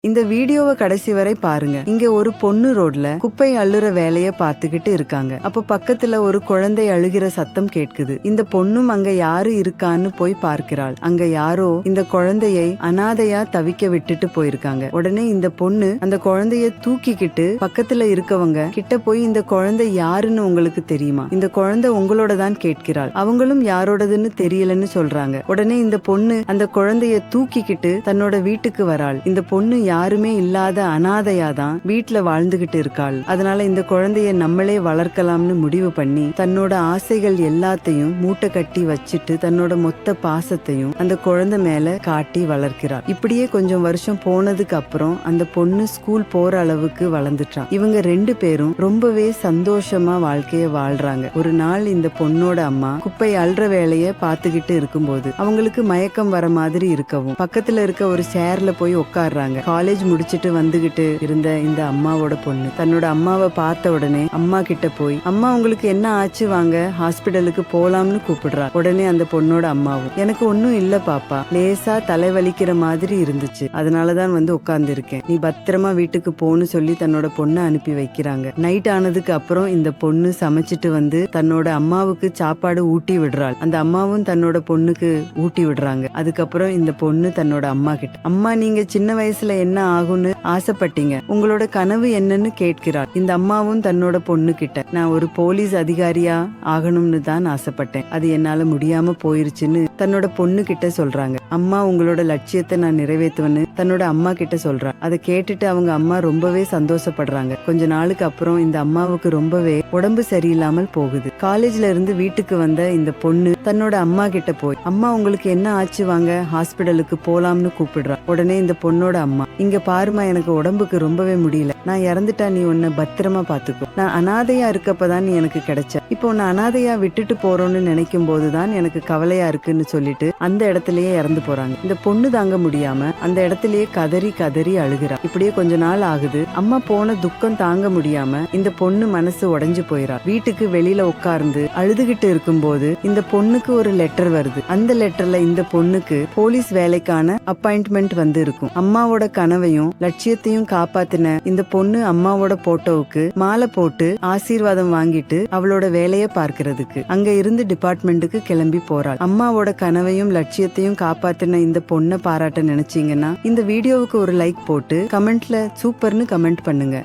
இந்த வீடியோவை கடைசி வரை பாருங்க. இங்க ஒரு பொண்ணு ரோட்ல குப்பை அள்ளுற வேலைய பார்த்துக்கிட்டு இருக்காங்க. அப்ப பக்கத்துல ஒரு குழந்தை அழுகிற சத்தம் கேட்குது. இந்த பொண்ணும் அங்க யாரு இருக்கான்னு போய் பார்க்கிறாள். அங்க யாரோ இந்த குழந்தையை அனாதையா தவிக்க விட்டுட்டு போயிருக்காங்க. உடனே இந்த பொண்ணு அந்த குழந்தைய தூக்கிக்கிட்டு பக்கத்துல இருக்கவங்க கிட்ட போய், இந்த குழந்தை யாருன்னு உங்களுக்கு தெரியுமா, இந்த குழந்தை உங்களோட தான் கேட்கிறாள். அவங்களும் யாரோடதுன்னு தெரியலன்னு சொல்றாங்க. உடனே இந்த பொண்ணு அந்த குழந்தைய தூக்கிக்கிட்டு தன்னோட வீட்டுக்கு வராள். இந்த பொண்ணு யாருமே இல்லாத அனாதையா தான் வீட்டுல வாழ்ந்துகிட்டு இருக்காள். அதனால இந்த குழந்தைய நம்மளே வளர்க்கலாம்னு முடிவு பண்ணி தன்னோட ஆசைகள் எல்லாத்தையும் மூட்டை கட்டி வச்சுட்டு தன்னோட மொத்த பாசத்தையும் அந்த குழந்தை மேல காட்டி வளர்க்கிறாள். இப்படியே கொஞ்சம் வருஷம் போனதுக்கு அப்புறம் அந்த பொண்ணு ஸ்கூல் போற அளவுக்கு வளர்ந்துட்டான். இவங்க 2 பேரும் ரொம்பவே சந்தோஷமா வாழ்க்கைய வாழ்றாங்க. ஒரு நாள் இந்த பொண்ணோட அம்மா குப்பை அள்ளுற வேலைய பாத்துக்கிட்டு இருக்கும்போது அவங்களுக்கு மயக்கம் வர மாதிரி இருக்கவும் பக்கத்துல இருக்க ஒரு சேர்ல போய் உட்கார்றாங்க. காலேஜ் முடிச்சிட்டு வந்துகிட்டு இருந்த இந்த அம்மாவோட பொண்ணு தன்னோட அம்மாவை பார்த்த உடனே அம்மா கிட்ட போய், அம்மா உங்களுக்கு என்ன ஆச்சு, வாங்க ஹாஸ்பிடலுக்கு போலாம்னு கூப்பிடுறா. உடனே அந்த பொண்ணோட அம்மாவும், எனக்கு ஒன்னும் இல்ல பாப்பா, லேசா தலைவலிக்கிற மாதிரி இருந்துச்சு, அதனாலதான் வந்து உட்கார்ந்து இருக்கேன், நீ பத்திரமா வீட்டுக்கு போன்னு சொல்லி தன்னோட பொண்ணை அனுப்பி வைக்கிறாங்க. நைட் ஆனதுக்கு அப்புறம் இந்த பொண்ணு சமைச்சிட்டு வந்து தன்னோட அம்மாவுக்கு சாப்பாடு ஊட்டி விடுறாள். அந்த அம்மாவும் தன்னோட பொண்ணுக்கு ஊட்டி விடுறாங்க. அதுக்கப்புறம் இந்த பொண்ணு தன்னோட அம்மா கிட்ட, அம்மா நீங்க சின்ன வயசுல என்ன ஆகும்னு ஆசைப்பட்டீங்க, உங்களோட கனவு என்னன்னு கேட்கிறாள். இந்த அம்மாவும் தன்னோட பொண்ணு கிட்ட, நான் ஒரு போலீஸ் அதிகாரியா ஆகணும்னு தான் ஆசைப்பட்டேன், அது என்னால முடியாம போயிருச்சுன்னு தன்னோட பொண்ணு கிட்ட சொல்றாங்க. அம்மா உங்களோட லட்சியத்தை நான் நிறைவேற்றுவேன்னு தன்னோட அம்மா கிட்ட சொல்றா. அதை கேட்டுட்டு அவங்க அம்மா ரொம்பவே சந்தோஷப்படுறாங்க. கொஞ்ச நாளுக்கு அப்புறம் இந்த அம்மாவுக்கு ரொம்பவே உடம்பு சரியில்லாமல் போகுது. காலேஜ்ல இருந்து வீட்டுக்கு வந்த இந்த பொண்ணு தன்னோட அம்மா கிட்ட போய், அம்மா உங்களுக்கு என்ன ஆச்சு, வாங்க ஹாஸ்பிடலுக்கு போலாம்னு கூப்பிடுறா. உடனே இந்த பொண்ணோட அம்மா, இங்க பாருமா, எனக்கு உடம்புக்கு ரொம்பவே முடியல, நான் இறந்துட்டா நீ உன்னை பத்திரமா பாத்துக்கோ, நான் அனாதையா இருக்கப்பதான் நீ எனக்கு கிடைச்ச, இப்போ உன்னை அனாதையா விட்டுட்டு போறோம்னு நினைக்கும் போதுதான் எனக்கு கவலையா இருக்குன்னு சொல்லிட்டு அந்த இடத்துலயே இறந்து போறாங்க. இந்த பொண்ணு தாங்க முடியாம அந்த இடத்துலயே கதறி கதறி அழுகிறா. இப்படியே கொஞ்ச நாள் ஆகுது. அம்மா போன துக்கம் தாங்க முடியாம இந்த பொண்ணு மனசு உடைஞ்சு போயிரா. வீட்டுக்கு வெளியில உட்கார்ந்து அழுதுகிட்டு இருக்கும்போது இந்த பொண்ணுக்கு ஒரு லெட்டர் வருது. அந்த லெட்டர்ல இந்த பொண்ணுக்கு போலீஸ் வேலைக்கான அப்பாயின்ட்மெண்ட் வந்து இருக்கும். அம்மாவோட கனவையும் லட்சியத்தையும் காப்பாத்தின இந்த பொண்ணு அம்மாவோட போட்டோவுக்கு மாலை போட்டு ஆசீர்வாதம் வாங்கிட்டு அவளோட வேலைய பார்க்கிறதுக்கு அங்க இருந்து டிபார்ட்மெண்ட்டுக்கு கிளம்பி போறாள். அம்மாவோட கனவையும் லட்சியத்தையும் காப்பாத்தின இந்த பொண்ணை பாராட்ட நினைச்சீங்கன்னா இந்த வீடியோவுக்கு ஒரு லைக் போட்டு கமெண்ட்ல சூப்பர்னு கமெண்ட் பண்ணுங்க.